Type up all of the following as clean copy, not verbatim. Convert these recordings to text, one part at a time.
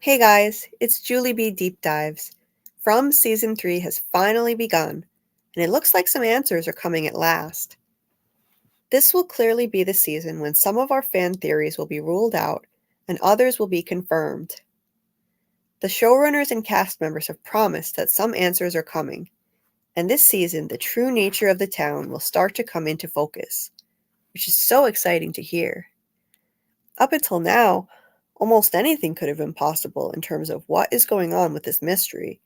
Hey guys, it's Julie B. Deep Dives. From Season 3 has finally begun, and it looks like some answers are coming at last. This will clearly be the season when some of our fan theories will be ruled out and others will be confirmed. The showrunners and cast members have promised that some answers are coming, and this season the true nature of the town will start to come into focus, which is so exciting to hear. Up until now, almost anything could have been possible in terms of what is going on with this mystery,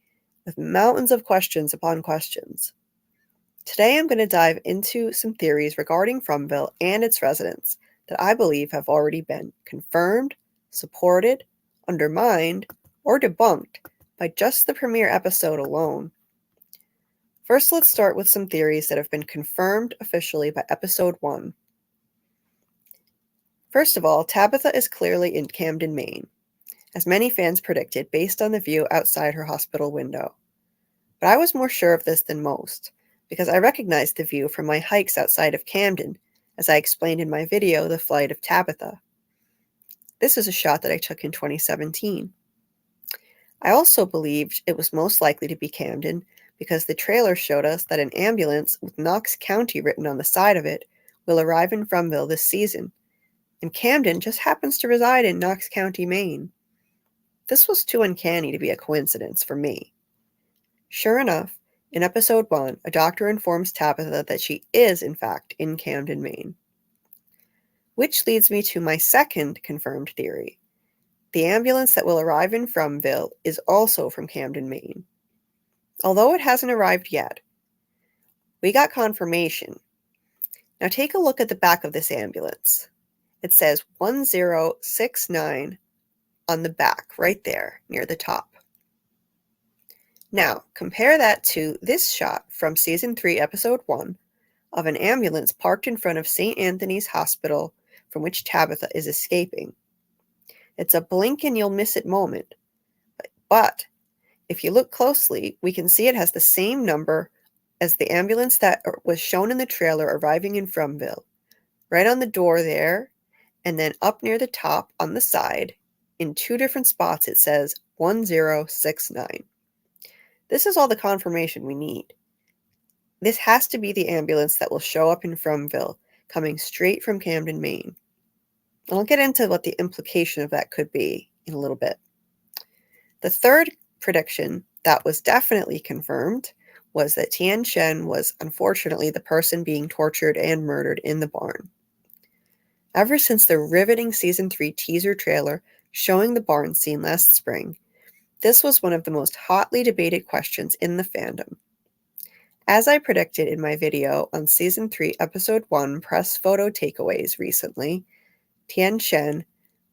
with mountains of questions upon questions. Today I'm going to dive into some theories regarding Fromville and its residents that I believe have already been confirmed, supported, undermined, or debunked by just the premiere episode alone. First, let's start with some theories that have been confirmed officially by episode 1. First of all, Tabitha is clearly in Camden, Maine, as many fans predicted based on the view outside her hospital window. But I was more sure of this than most, because I recognized the view from my hikes outside of Camden, as I explained in my video, The Flight of Tabitha. This is a shot that I took in 2017. I also believed it was most likely to be Camden because the trailer showed us that an ambulance with Knox County written on the side of it will arrive in Fromville this season, and Camden just happens to reside in Knox County, Maine. This was too uncanny to be a coincidence for me. Sure enough, in episode 1, a doctor informs Tabitha that she is, in fact, in Camden, Maine. Which leads me to my second confirmed theory. The ambulance that will arrive in Fromville is also from Camden, Maine. Although it hasn't arrived yet, we got confirmation. Now take a look at the back of this ambulance. It says 1069 on the back, right there, near the top. Now, compare that to this shot from Season 3, Episode 1, of an ambulance parked in front of St. Anthony's Hospital from which Tabitha is escaping. It's a blink and you'll miss it moment. But if you look closely, we can see it has the same number as the ambulance that was shown in the trailer arriving in Fromville. Right on the door there, and then up near the top on the side, in two different spots, it says 1069. This is all the confirmation we need. This has to be the ambulance that will show up in Fromville, coming straight from Camden, Maine. And I'll get into what the implication of that could be in a little bit. The third prediction that was definitely confirmed was that Tian Shen was unfortunately the person being tortured and murdered in the barn. Ever since the riveting Season 3 teaser trailer showing the barn scene last spring, this was one of the most hotly debated questions in the fandom. As I predicted in my video on Season 3, Episode 1 press photo takeaways recently, Tian Shen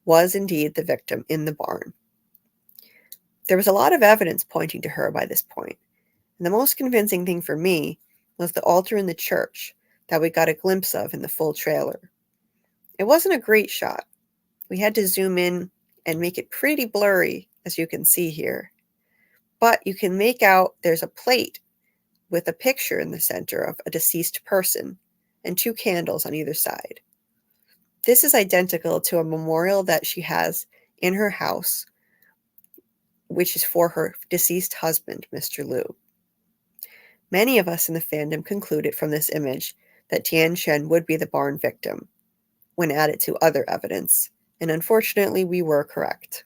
was indeed the victim in the barn. There was a lot of evidence pointing to her by this point, and the most convincing thing for me was the altar in the church that we got a glimpse of in the full trailer. It wasn't a great shot. We had to zoom in and make it pretty blurry, as you can see here. But you can make out there's a plate with a picture in the center of a deceased person and two candles on either side. This is identical to a memorial that she has in her house, which is for her deceased husband, Mr. Liu. Many of us in the fandom concluded from this image that Tian Shen would be the barn victim, when added to other evidence, and unfortunately we were correct.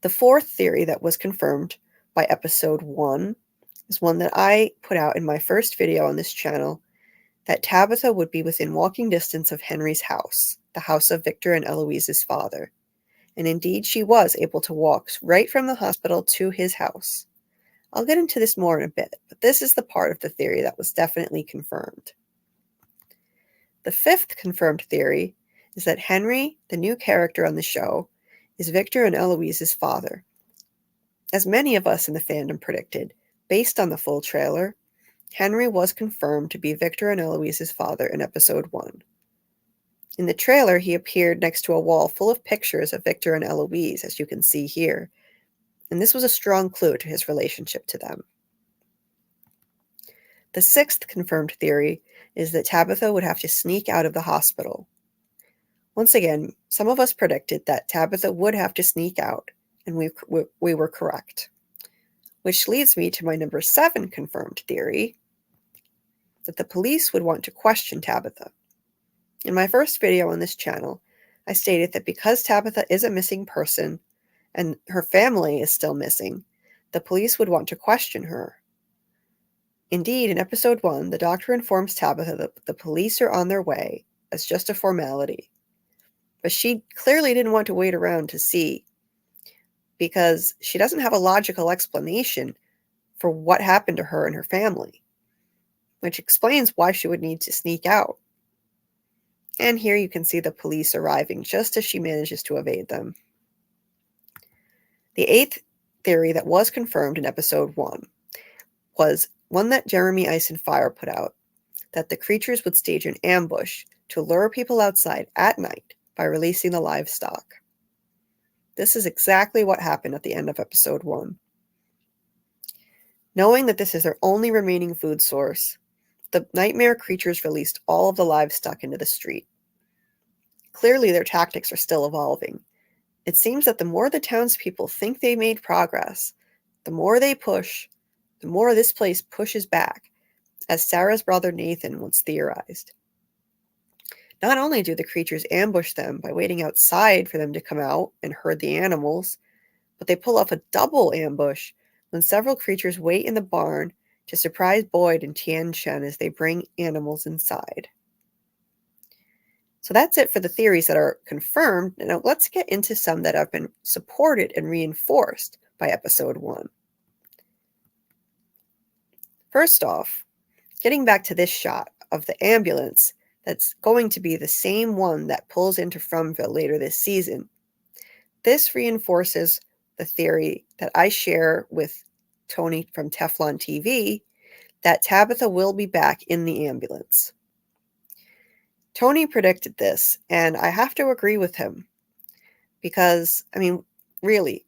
The fourth theory that was confirmed by episode 1 is one that I put out in my first video on this channel, that Tabitha would be within walking distance of Henry's house, the house of Victor and Eloise's father. And indeed she was able to walk right from the hospital to his house. I'll get into this more in a bit, but this is the part of the theory that was definitely confirmed. The fifth confirmed theory is that Henry, the new character on the show, is Victor and Eloise's father. As many of us in the fandom predicted, based on the full trailer, Henry was confirmed to be Victor and Eloise's father in episode 1. In the trailer, he appeared next to a wall full of pictures of Victor and Eloise, as you can see here, and this was a strong clue to his relationship to them. The sixth confirmed theory is that Tabitha would have to sneak out of the hospital. Once again, some of us predicted that Tabitha would have to sneak out, and we were correct. Which leads me to my number 7 confirmed theory, that the police would want to question Tabitha. In my first video on this channel, I stated that because Tabitha is a missing person, and her family is still missing, the police would want to question her. Indeed, in episode 1, the doctor informs Tabitha that the police are on their way as just a formality. But she clearly didn't want to wait around to see, because she doesn't have a logical explanation for what happened to her and her family, which explains why she would need to sneak out. And here you can see the police arriving just as she manages to evade them. The 8th theory that was confirmed in episode 1 was one that Jeremy Ice and Fire put out, that the creatures would stage an ambush to lure people outside at night by releasing the livestock. This is exactly what happened at the end of episode 1. Knowing that this is their only remaining food source, the nightmare creatures released all of the livestock into the street. Clearly, their tactics are still evolving. It seems that the more the townspeople think they made progress, the more they push, the more this place pushes back, as Sarah's brother Nathan once theorized. Not only do the creatures ambush them by waiting outside for them to come out and herd the animals, but they pull off a double ambush when several creatures wait in the barn to surprise Boyd and Tian Shen as they bring animals inside. So that's it for the theories that are confirmed. Now let's get into some that have been supported and reinforced by episode 1. First off, getting back to this shot of the ambulance that's going to be the same one that pulls into Fromville later this season. This reinforces the theory that I share with Tony from Teflon TV, that Tabitha will be back in the ambulance. Tony predicted this, and I have to agree with him. Because, really,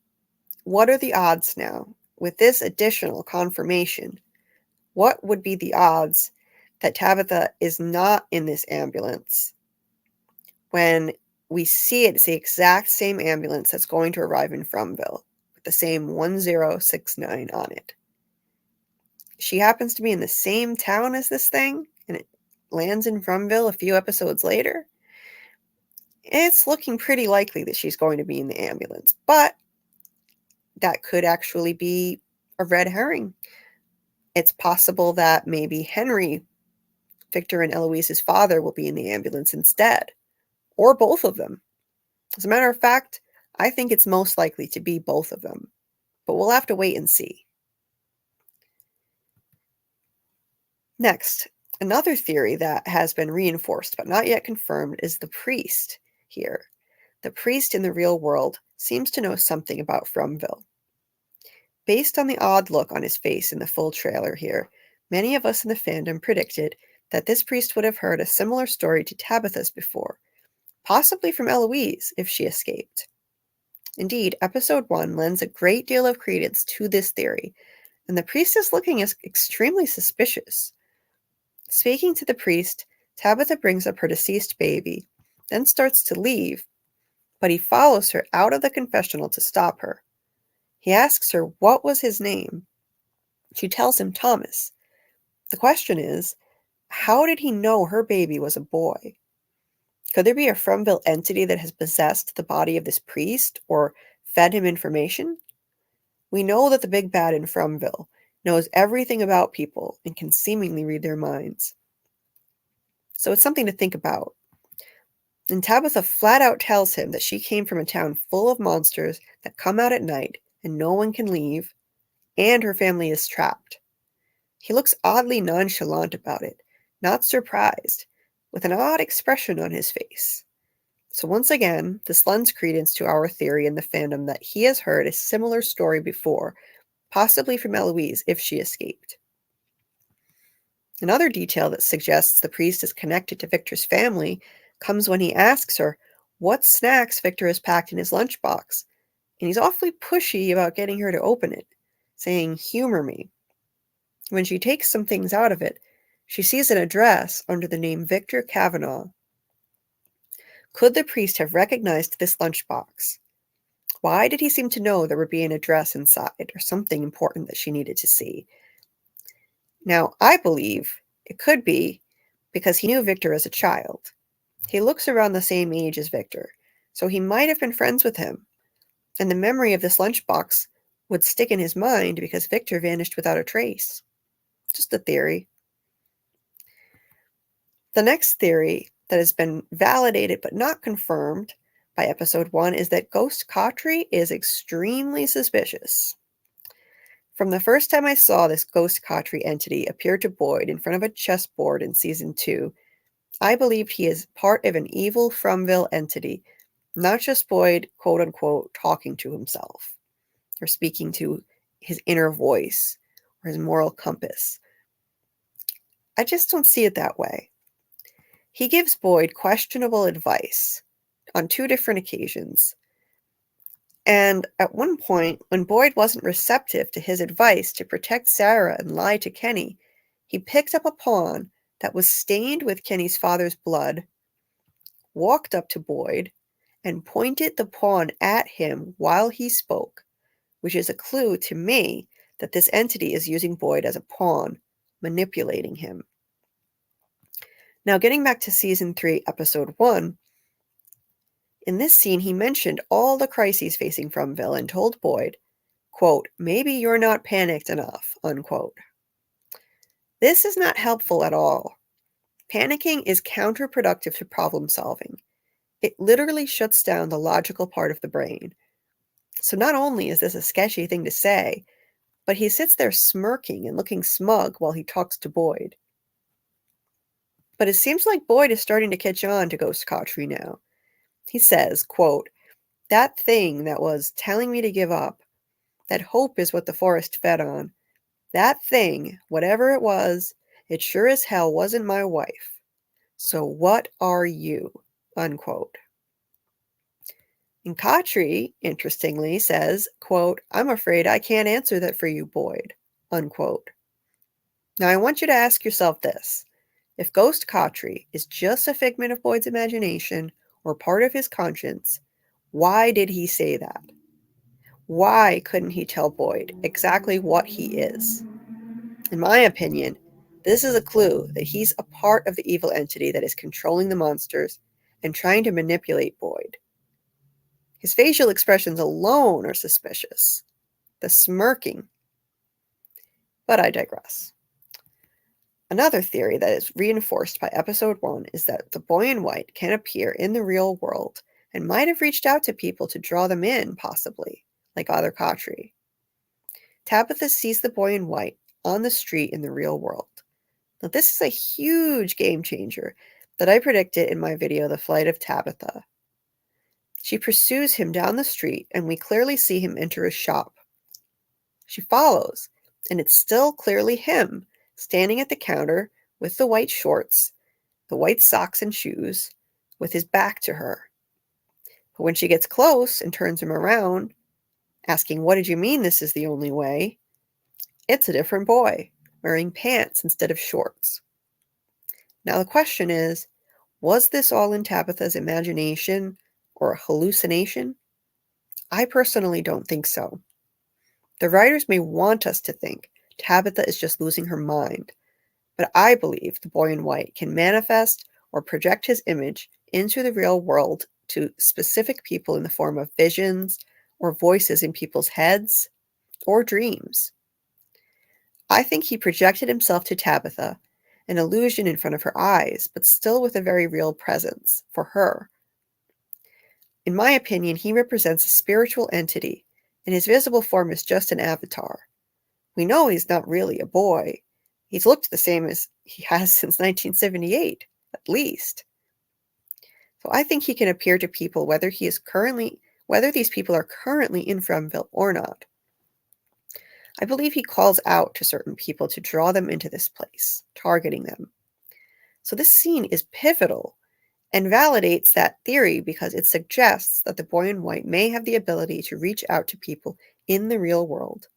what are the odds now? With this additional confirmation, what would be the odds that Tabitha is not in this ambulance when we see it's the exact same ambulance that's going to arrive in Fromville with the same 1069 on it? She happens to be in the same town as this thing, and it lands in Fromville a few episodes later. It's looking pretty likely that she's going to be in the ambulance, but that could actually be a red herring. It's possible that maybe Henry, Victor and Eloise's father, will be in the ambulance instead, or both of them. As a matter of fact, I think it's most likely to be both of them, but we'll have to wait and see. Next, another theory that has been reinforced but not yet confirmed is the priest here. The priest in the real world seems to know something about Fromville. Based on the odd look on his face in the full trailer here, many of us in the fandom predicted that this priest would have heard a similar story to Tabitha's before, possibly from Eloise if she escaped. Indeed, episode 1 lends a great deal of credence to this theory, and the priest is looking extremely suspicious. Speaking to the priest, Tabitha brings up her deceased baby, then starts to leave, but he follows her out of the confessional to stop her. He asks her what was his name. She tells him Thomas. The question is, how did he know her baby was a boy? Could there be a Fromville entity that has possessed the body of this priest or fed him information? We know that the big bad in Fromville knows everything about people and can seemingly read their minds. So it's something to think about. And Tabitha flat out tells him that she came from a town full of monsters that come out at night and no one can leave, and her family is trapped. He looks oddly nonchalant about it, not surprised, with an odd expression on his face. So once again, this lends credence to our theory in the fandom that he has heard a similar story before, possibly from Eloise if she escaped. Another detail that suggests the priest is connected to Victor's family comes when he asks her what snacks Victor has packed in his lunchbox, and he's awfully pushy about getting her to open it, saying, "Humor me." When she takes some things out of it, she sees an address under the name Victor Kavanaugh. Could the priest have recognized this lunchbox? Why did he seem to know there would be an address inside or something important that she needed to see? Now, I believe it could be because he knew Victor as a child. He looks around the same age as Victor, so he might have been friends with him, and the memory of this lunchbox would stick in his mind because Victor vanished without a trace. Just a theory. The next theory that has been validated but not confirmed by episode 1 is that Ghost Khatri is extremely suspicious. From the first time I saw this Ghost Khatri entity appear to Boyd in front of a chessboard in season 2, I believed he is part of an evil Fromville entity, not just Boyd, quote unquote, talking to himself or speaking to his inner voice or his moral compass. I just don't see it that way. He gives Boyd questionable advice on 2 different occasions. And at one point, when Boyd wasn't receptive to his advice to protect Sarah and lie to Kenny, he picked up a pawn that was stained with Kenny's father's blood, walked up to Boyd, and pointed the pawn at him while he spoke, which is a clue to me that this entity is using Boyd as a pawn, manipulating him. Now, getting back to season 3, episode 1, in this scene, he mentioned all the crises facing Fromville and told Boyd, quote, maybe you're not panicked enough, unquote. This is not helpful at all. Panicking is counterproductive to problem solving. It literally shuts down the logical part of the brain. So not only is this a sketchy thing to say, but he sits there smirking and looking smug while he talks to Boyd. But it seems like Boyd is starting to catch on to Ghost Khatri now. He says, quote, that thing that was telling me to give up, that hope is what the forest fed on. That thing, whatever it was, it sure as hell wasn't my wife. So what are you? Unquote. And Khatri, interestingly, says, quote, I'm afraid I can't answer that for you, Boyd. Unquote. Now I want you to ask yourself this. If Ghost Khatri is just a figment of Boyd's imagination or part of his conscience, why did he say that? Why couldn't he tell Boyd exactly what he is? In my opinion, this is a clue that he's a part of the evil entity that is controlling the monsters and trying to manipulate Boyd. His facial expressions alone are suspicious. The smirking. But I digress. Another theory that is reinforced by episode 1 is that the boy in white can appear in the real world and might have reached out to people to draw them in, possibly, like Other Khatri. Tabitha sees the boy in white on the street in the real world. Now, this is a huge game changer that I predicted in my video, The Flight of Tabitha. She pursues him down the street, and we clearly see him enter a shop. She follows, and it's still clearly him, standing at the counter with the white shorts, the white socks and shoes, with his back to her. But when she gets close and turns him around, asking, what did you mean this is the only way? It's a different boy, wearing pants instead of shorts. Now the question is, was this all in Tabitha's imagination or a hallucination? I personally don't think so. The writers may want us to think Tabitha is just losing her mind, but I believe the boy in white can manifest or project his image into the real world to specific people in the form of visions or voices in people's heads or dreams. I think he projected himself to Tabitha, an illusion in front of her eyes, but still with a very real presence for her. In my opinion, he represents a spiritual entity, and his visible form is just an avatar. We know he's not really a boy. He's looked the same as he has since 1978, at least. So I think he can appear to people whether these people are currently in Fromville or not. I believe he calls out to certain people to draw them into this place, targeting them. So this scene is pivotal and validates that theory because it suggests that the boy in white may have the ability to reach out to people in the real world.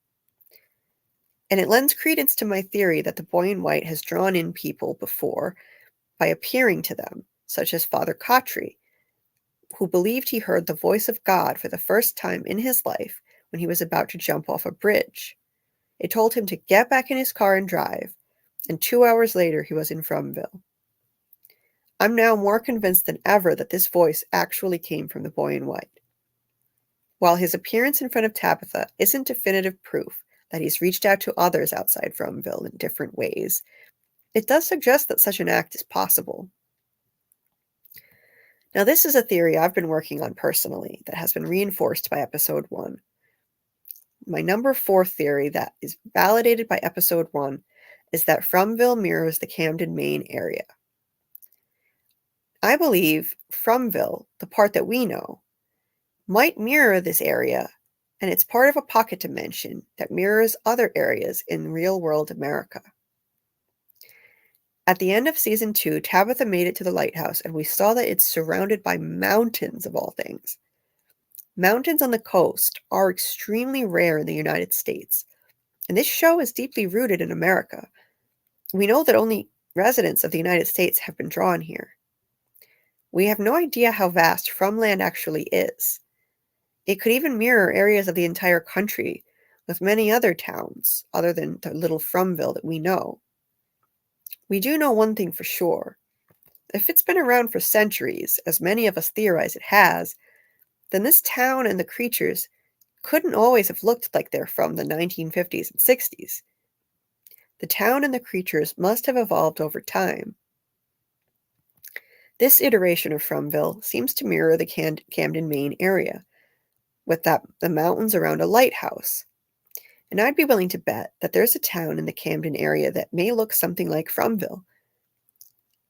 And it lends credence to my theory that the boy in white has drawn in people before by appearing to them, such as Father Khatri, who believed he heard the voice of God for the first time in his life when he was about to jump off a bridge. It told him to get back in his car and drive, and 2 hours later he was in Fromville. I'm now more convinced than ever that this voice actually came from the boy in white. While his appearance in front of Tabitha isn't definitive proof that he's reached out to others outside Fromville in different ways, it does suggest that such an act is possible. Now, this is a theory I've been working on personally that has been reinforced by episode 1. My number 4 theory that is validated by episode 1 is that Fromville mirrors the Camden, Maine area. I believe Fromville, the part that we know, might mirror this area, and it's part of a pocket dimension that mirrors other areas in real-world America. At the end of season 2, Tabitha made it to the lighthouse, and we saw that it's surrounded by mountains of all things. Mountains on the coast are extremely rare in the United States, and this show is deeply rooted in America. We know that only residents of the United States have been drawn here. We have no idea how vast Fromland actually is. It could even mirror areas of the entire country with many other towns other than the little Fromville that we know. We do know one thing for sure. If it's been around for centuries, as many of us theorize it has, then this town and the creatures couldn't always have looked like they're from the 1950s and 60s. The town and the creatures must have evolved over time. This iteration of Fromville seems to mirror the Camden, Maine area, with the mountains around a lighthouse. And I'd be willing to bet that there's a town in the Camden area that may look something like Fromville.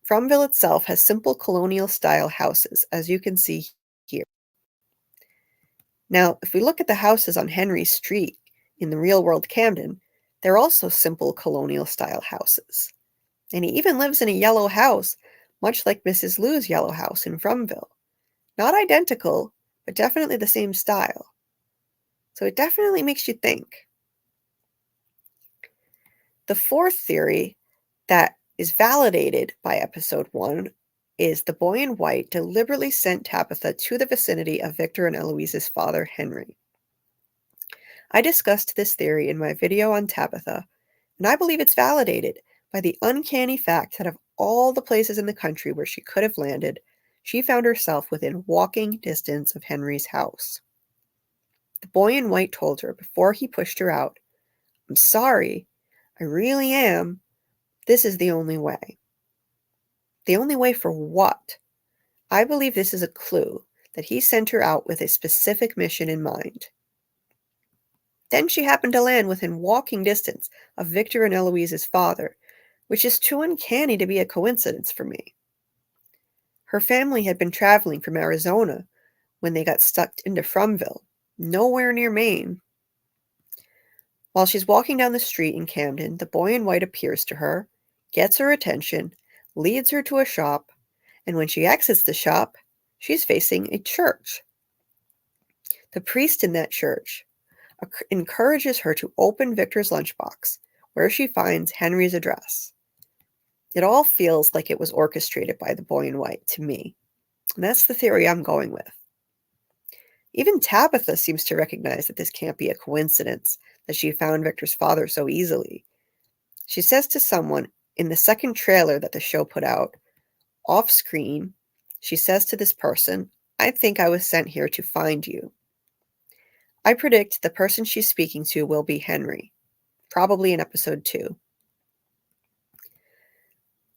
Fromville itself has simple colonial-style houses, as you can see here. Now, if we look at the houses on Henry Street in the real-world Camden, they're also simple colonial-style houses. And he even lives in a yellow house, much like Mrs. Lou's yellow house in Fromville. Not identical, but definitely the same style. So it definitely makes you think. The fourth theory that is validated by episode 1 is the boy in white deliberately sent Tabitha to the vicinity of Victor and Eloise's father, Henry. I discussed this theory in my video on Tabitha, and I believe it's validated by the uncanny fact that of all the places in the country where she could have landed, she found herself within walking distance of Henry's house. The boy in white told her before he pushed her out, "I'm sorry, I really am. This is the only way." The only way for what? I believe this is a clue that he sent her out with a specific mission in mind. Then she happened to land within walking distance of Victor and Eloise's father, which is too uncanny to be a coincidence for me. Her family had been traveling from Arizona when they got stuck into Fromville, nowhere near Maine. While she's walking down the street in Camden, the boy in white appears to her, gets her attention, leads her to a shop, and when she exits the shop, she's facing a church. The priest in that church encourages her to open Victor's lunchbox, where she finds Henry's address. It all feels like it was orchestrated by the boy in white to me, and that's the theory I'm going with. Even Tabitha seems to recognize that this can't be a coincidence, that she found Victor's father so easily. She says to someone in the second trailer that the show put out, off screen, she says to this person, "I think I was sent here to find you." I predict the person she's speaking to will be Henry, probably in episode 2.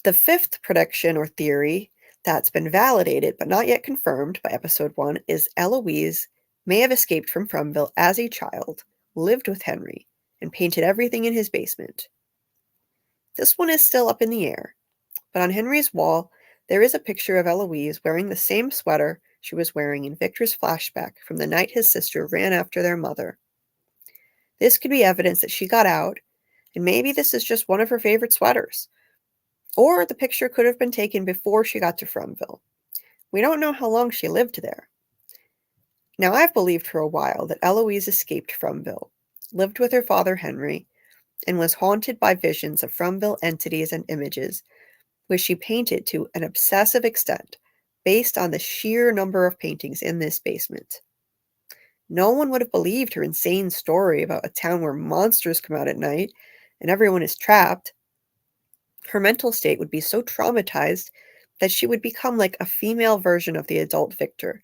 The fifth prediction or theory that's been validated but not yet confirmed by episode 1 is Eloise may have escaped from Fromville as a child, lived with Henry, and painted everything in his basement. This one is still up in the air, but on Henry's wall there is a picture of Eloise wearing the same sweater she was wearing in Victor's flashback from the night his sister ran after their mother. This could be evidence that she got out, and maybe this is just one of her favorite sweaters. Or the picture could have been taken before she got to Fromville. We don't know how long she lived there. Now, I've believed for a while that Eloise escaped Fromville, lived with her father Henry, and was haunted by visions of Fromville entities and images, which she painted to an obsessive extent, based on the sheer number of paintings in this basement. No one would have believed her insane story about a town where monsters come out at night and everyone is trapped. Her mental state would be so traumatized that she would become like a female version of the adult Victor,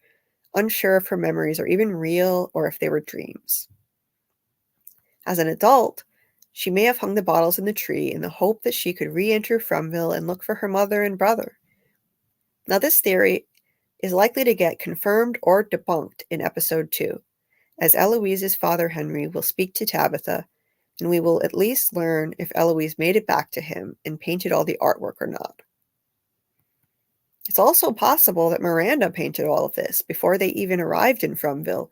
unsure if her memories are even real or if they were dreams. As an adult, she may have hung the bottles in the tree in the hope that she could re-enter Fromville and look for her mother and brother. Now, this theory is likely to get confirmed or debunked in episode 2, as Eloise's father Henry will speak to Tabitha, and we will at least learn if Eloise made it back to him and painted all the artwork or not. It's also possible that Miranda painted all of this before they even arrived in Fromville,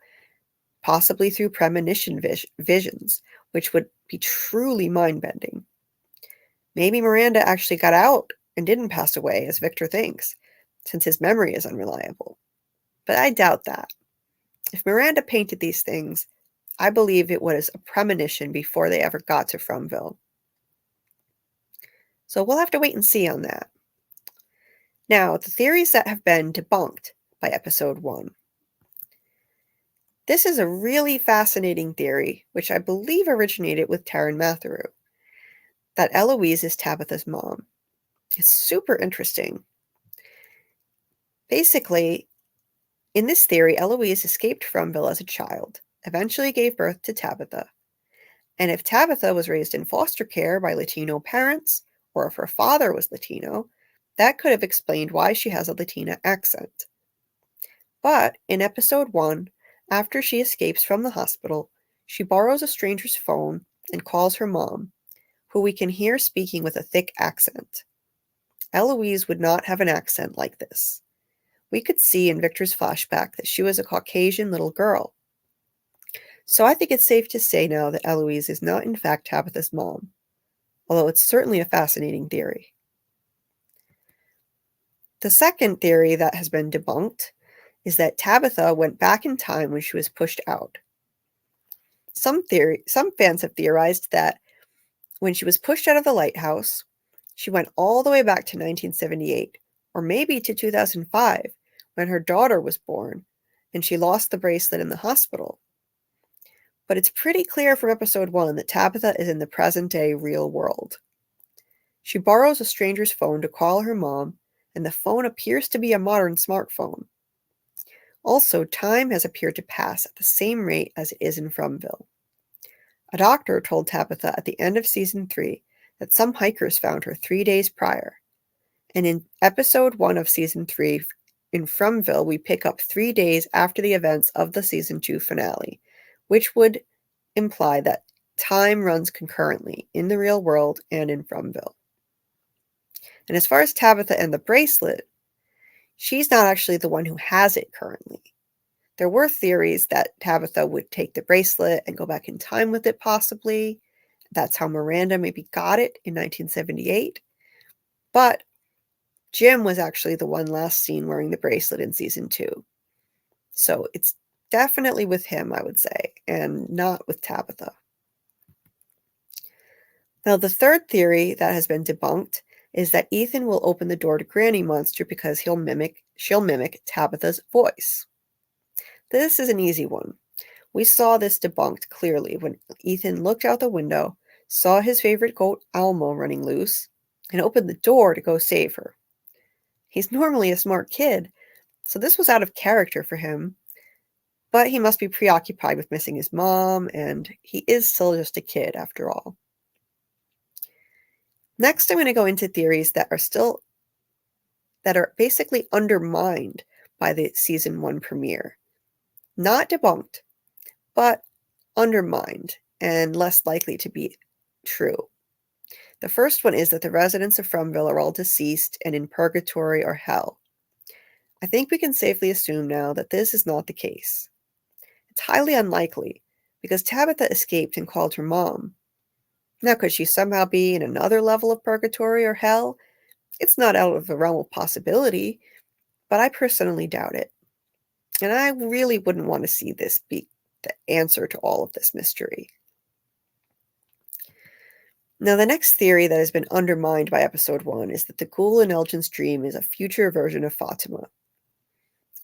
possibly through premonition visions, which would be truly mind-bending. Maybe Miranda actually got out and didn't pass away, as Victor thinks, since his memory is unreliable. But I doubt that. If Miranda painted these things, I believe it was a premonition before they ever got to Fromville. So we'll have to wait and see on that. Now, the theories that have been debunked by episode 1. This is a really fascinating theory, which I believe originated with Taryn Matheru, that Eloise is Tabitha's mom. It's super interesting. Basically, in this theory, Eloise escaped Fromville as a child, eventually gave birth to Tabitha. And if Tabitha was raised in foster care by Latino parents, or if her father was Latino, that could have explained why she has a Latina accent. But in episode 1, after she escapes from the hospital, she borrows a stranger's phone and calls her mom, who we can hear speaking with a thick accent. Eloise would not have an accent like this. We could see in Victor's flashback that she was a Caucasian little girl. So I think it's safe to say now that Eloise is not in fact Tabitha's mom, although it's certainly a fascinating theory. The second theory that has been debunked is that Tabitha went back in time when she was pushed out. Some fans have theorized that when she was pushed out of the lighthouse, she went all the way back to 1978, or maybe to 2005, when her daughter was born, and she lost the bracelet in the hospital. But it's pretty clear from episode 1 that Tabitha is in the present-day real world. She borrows a stranger's phone to call her mom, and the phone appears to be a modern smartphone. Also, time has appeared to pass at the same rate as it is in Fromville. A doctor told Tabitha at the end of season 3 that some hikers found her 3 days prior. And in episode 1 of season 3, in Fromville, we pick up 3 days after the events of the season 2 finale, which would imply that time runs concurrently in the real world and in Fromville. And as far as Tabitha and the bracelet, she's not actually the one who has it currently. There were theories that Tabitha would take the bracelet and go back in time with it, possibly. That's how Miranda maybe got it in 1978. But Jim was actually the one last seen wearing the bracelet in season 2. So it's definitely with him, I would say, and not with Tabitha. Now, the third theory that has been debunked is that Ethan will open the door to Granny Monster because she'll mimic Tabitha's voice. This is an easy one. We saw this debunked clearly when Ethan looked out the window, saw his favorite goat Alma running loose, and opened the door to go save her. He's normally a smart kid, so this was out of character for him, but he must be preoccupied with missing his mom, and he is still just a kid after all. Next, I'm going to go into theories that are basically undermined by the season 1 premiere. Not debunked, but undermined and less likely to be true. The first one is that the residents of Fromville are all deceased and in purgatory or hell. I think we can safely assume now that this is not the case. It's highly unlikely because Tabitha escaped and called her mom. Now, could she somehow be in another level of purgatory or hell? It's not out of the realm of possibility, but I personally doubt it. And I really wouldn't want to see this be the answer to all of this mystery. Now, the next theory that has been undermined by episode 1 is that the ghoul in Elgin's dream is a future version of Fatima.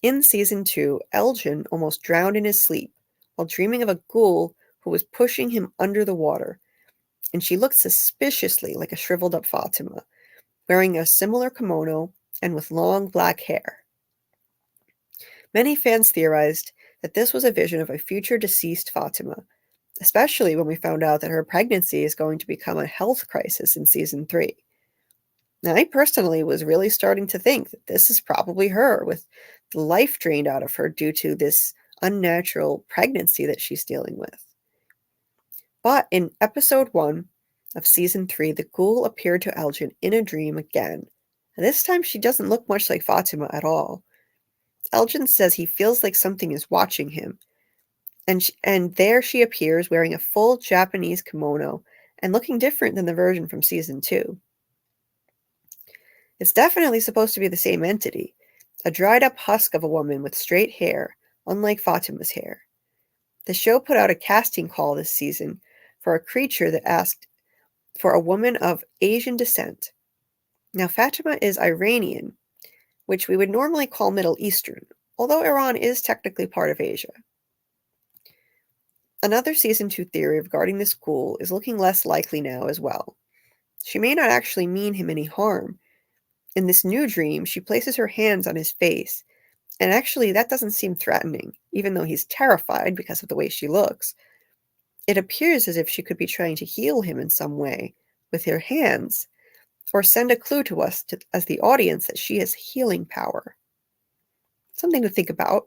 In Season 2, Elgin almost drowned in his sleep while dreaming of a ghoul who was pushing him under the water, and she looked suspiciously like a shriveled-up Fatima, wearing a similar kimono and with long black hair. Many fans theorized that this was a vision of a future deceased Fatima, especially when we found out that her pregnancy is going to become a health crisis in Season 3. Now, I personally was really starting to think that this is probably her, with the life drained out of her due to this unnatural pregnancy that she's dealing with. But in episode 1 of Season 3, the ghoul appeared to Elgin in a dream again. And this time she doesn't look much like Fatima at all. Elgin says he feels like something is watching him. And there she appears wearing a full Japanese kimono and looking different than the version from Season 2. It's definitely supposed to be the same entity, a dried-up husk of a woman with straight hair, unlike Fatima's hair. The show put out a casting call this season for a creature that asked for a woman of Asian descent. Now, Fatima is Iranian, which we would normally call Middle Eastern, although Iran is technically part of Asia. Another Season 2 theory regarding this ghoul is looking less likely now as well. She may not actually mean him any harm. In this new dream, she places her hands on his face, and actually that doesn't seem threatening, even though he's terrified because of the way she looks. It appears as if she could be trying to heal him in some way with her hands, or send a clue to us as the audience that she has healing power. Something to think about.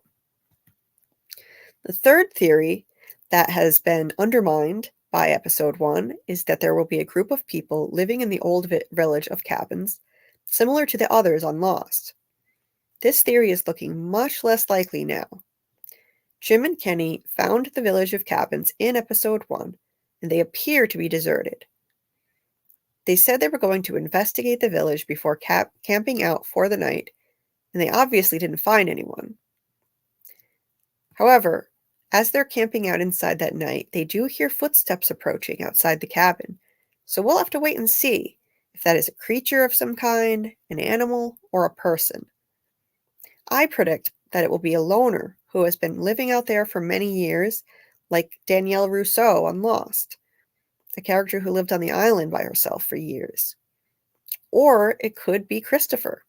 The third theory that has been undermined by episode 1 is that there will be a group of people living in the old village of cabins, similar to the others on Lost. This theory is looking much less likely now. Jim and Kenny found the village of cabins in episode 1, and they appear to be deserted. They said they were going to investigate the village before camping out for the night, and they obviously didn't find anyone. However, as they're camping out inside that night, they do hear footsteps approaching outside the cabin, so we'll have to wait and see if that is a creature of some kind, an animal, or a person. I predict that it will be a loner who has been living out there for many years, like Danielle Rousseau on Lost, a character who lived on the island by herself for years. Or it could be Christopher.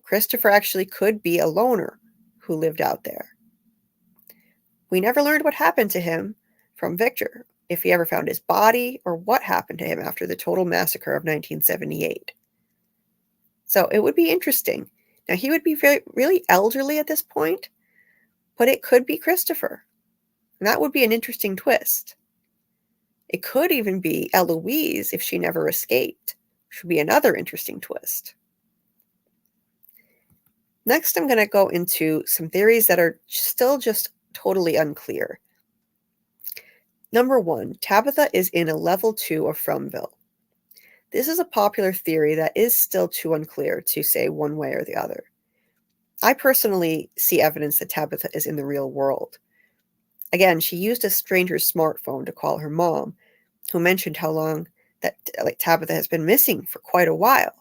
Christopher actually could be a loner who lived out there. We never learned what happened to him from Victor, if he ever found his body, or what happened to him after the total massacre of 1978. So it would be interesting. Now, he would be really elderly at this point, but it could be Christopher. And that would be an interesting twist. It could even be Eloise if she never escaped, which would be another interesting twist. Next, I'm going to go into some theories that are still just totally unclear. Number 1, Tabitha is in a level 2 of Fromville. This is a popular theory that is still too unclear to say one way or the other. I personally see evidence that Tabitha is in the real world. Again, she used a stranger's smartphone to call her mom, who mentioned how long that Tabitha has been missing for quite a while.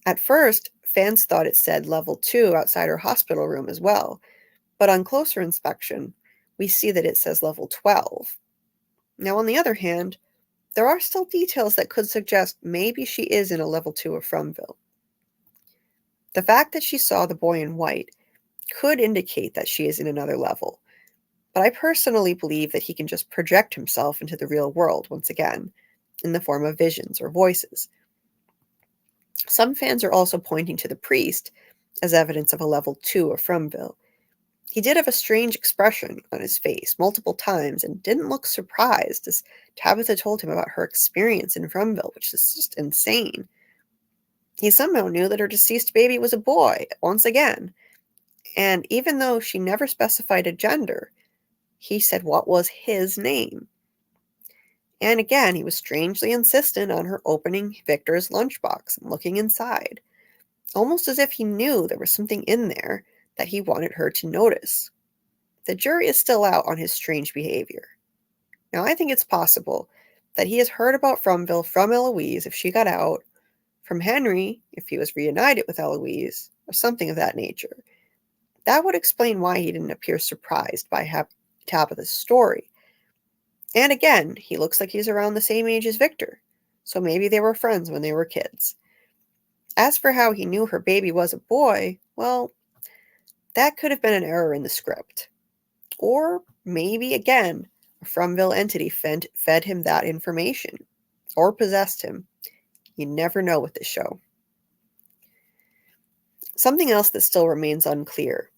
At first, fans thought it said level 2 outside her hospital room as well, but on closer inspection, we see that it says level 12. Now, on the other hand, there are still details that could suggest maybe she is in a level 2 of Fromville. The fact that she saw the boy in white could indicate that she is in another level, but I personally believe that he can just project himself into the real world once again, in the form of visions or voices. Some fans are also pointing to the priest as evidence of a level 2 of Fromville. He did have a strange expression on his face multiple times and didn't look surprised as Tabitha told him about her experience in Fromville, which is just insane. He somehow knew that her deceased baby was a boy, once again, and even though she never specified a gender, he said what was his name. And again, he was strangely insistent on her opening Victor's lunchbox and looking inside, almost as if he knew there was something in there that he wanted her to notice. The jury is still out on his strange behavior. Now, I think it's possible that he has heard about Fromville from Eloise if she got out, from Henry if he was reunited with Eloise, or something of that nature. That would explain why he didn't appear surprised by Tabitha's story. And again, he looks like he's around the same age as Victor, so maybe they were friends when they were kids. As for how he knew her baby was a boy, well, that could have been an error in the script. Or maybe, again, a Fromville entity fed him that information, or possessed him. You never know with this show. Something else that still remains unclear.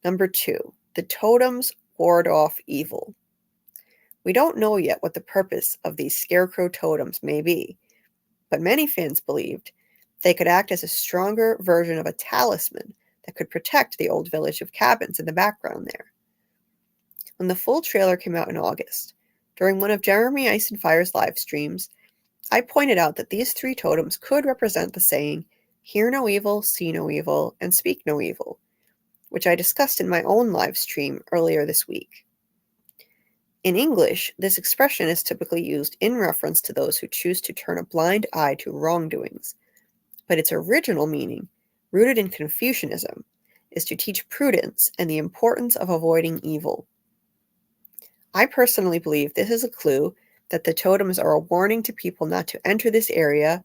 Number 2, the totems ward off evil. We don't know yet what the purpose of these scarecrow totems may be, but many fans believed they could act as a stronger version of a talisman that could protect the old village of cabins in the background there. When the full trailer came out in August, during one of Jeremy Ice and Fire's live streams, I pointed out that these 3 totems could represent the saying, "Hear no evil, see no evil, and speak no evil," which I discussed in my own live stream earlier this week. In English, this expression is typically used in reference to those who choose to turn a blind eye to wrongdoings, but its original meaning, rooted in Confucianism, is to teach prudence and the importance of avoiding evil. I personally believe this is a clue that the totems are a warning to people not to enter this area,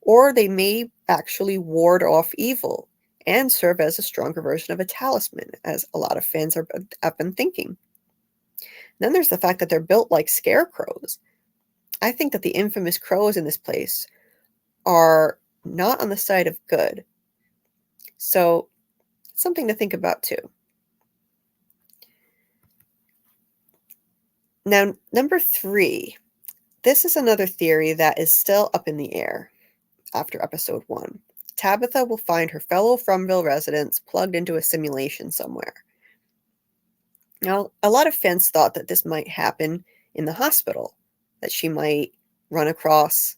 or they may actually ward off evil and serve as a stronger version of a talisman, as a lot of fans have been thinking. Then there's the fact that they're built like scarecrows. I think that the infamous crows in this place are not on the side of good. So, something to think about too. Now, number 3. This is another theory that is still up in the air after episode 1. Tabitha will find her fellow Fromville residents plugged into a simulation somewhere. Now, a lot of fans thought that this might happen in the hospital, that she might run across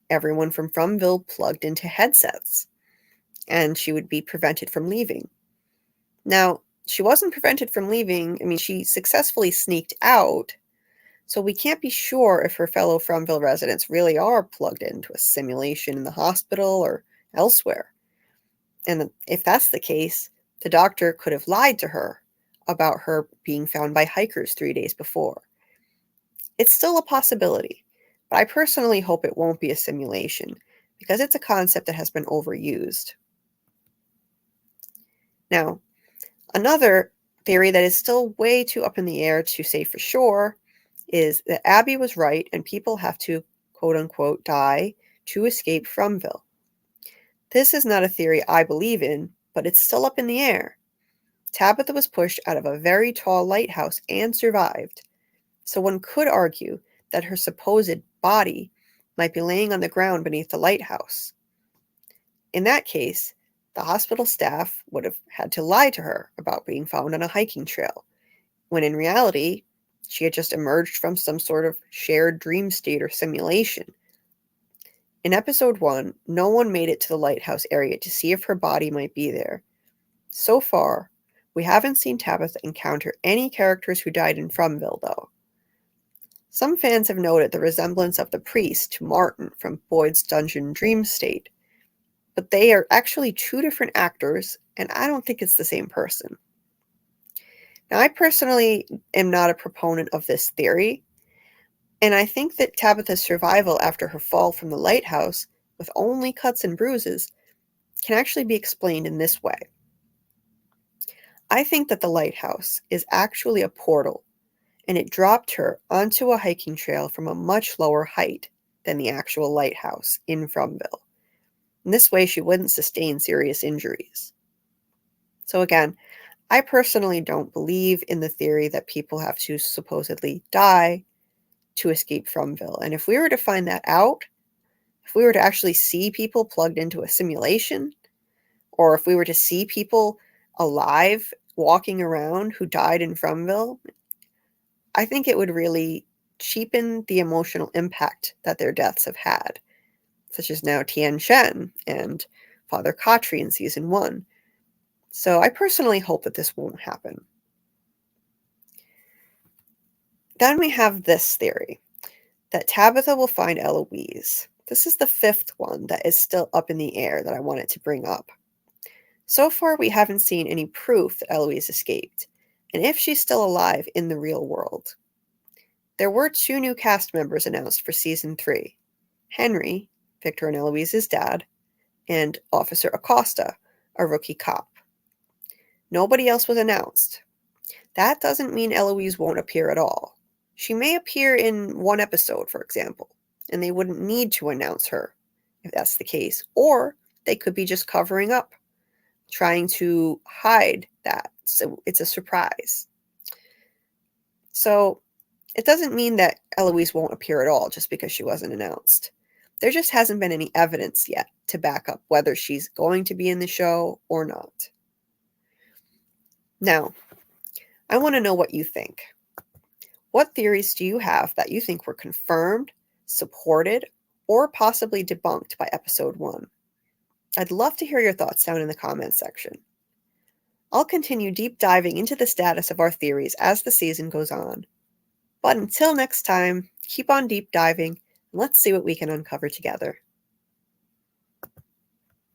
everyone from Fromville plugged into headsets, and she would be prevented from leaving. Now, she wasn't prevented from leaving. I mean, she successfully sneaked out, so we can't be sure if her fellow Fromville residents really are plugged into a simulation in the hospital or elsewhere. And if that's the case, the doctor could have lied to her about her being found by hikers 3 days before. It's still a possibility, but I personally hope it won't be a simulation, because it's a concept that has been overused. Now, another theory that is still way too up in the air to say for sure is that Abby was right and people have to, quote-unquote, die to escape Fromville. This is not a theory I believe in, but it's still up in the air. Tabitha was pushed out of a very tall lighthouse and survived, so one could argue that her supposed body might be laying on the ground beneath the lighthouse. In that case, the hospital staff would have had to lie to her about being found on a hiking trail, when in reality, she had just emerged from some sort of shared dream state or simulation. In episode 1, no one made it to the lighthouse area to see if her body might be there. So far, we haven't seen Tabitha encounter any characters who died in Fromville, though. Some fans have noted the resemblance of the priest to Martin from Boyd's Dungeon Dream State, but they are actually 2 different actors, and I don't think it's the same person. Now, I personally am not a proponent of this theory, and I think that Tabitha's survival after her fall from the lighthouse, with only cuts and bruises, can actually be explained in this way. I think that the lighthouse is actually a portal, and it dropped her onto a hiking trail from a much lower height than the actual lighthouse in Fromville. In this way, she wouldn't sustain serious injuries. So again, I personally don't believe in the theory that people have to supposedly die to escape Fromville. And if we were to find that out, if we were to actually see people plugged into a simulation, or if we were to see people alive walking around who died in Fromville, I think it would really cheapen the emotional impact that their deaths have had, such as now Tian Shen and Father Khatri in season 1. So I personally hope that this won't happen. Then we have this theory, that Tabitha will find Eloise. This is the 5th one that is still up in the air that I wanted to bring up. So far, we haven't seen any proof that Eloise escaped, and if she's still alive in the real world. There were 2 new cast members announced for Season 3. Henry, Victor and Eloise's dad, and Officer Acosta, a rookie cop. Nobody else was announced. That doesn't mean Eloise won't appear at all. She may appear in one episode, for example, and they wouldn't need to announce her if that's the case. Or they could be just covering up, trying to hide that, so it's a surprise. So it doesn't mean that Eloise won't appear at all just because she wasn't announced. There just hasn't been any evidence yet to back up whether she's going to be in the show or not. Now, I want to know what you think. What theories do you have that you think were confirmed, supported, or possibly debunked by episode 1? I'd love to hear your thoughts down in the comments section. I'll continue deep diving into the status of our theories as the season goes on. But until next time, keep on deep diving, and let's see what we can uncover together.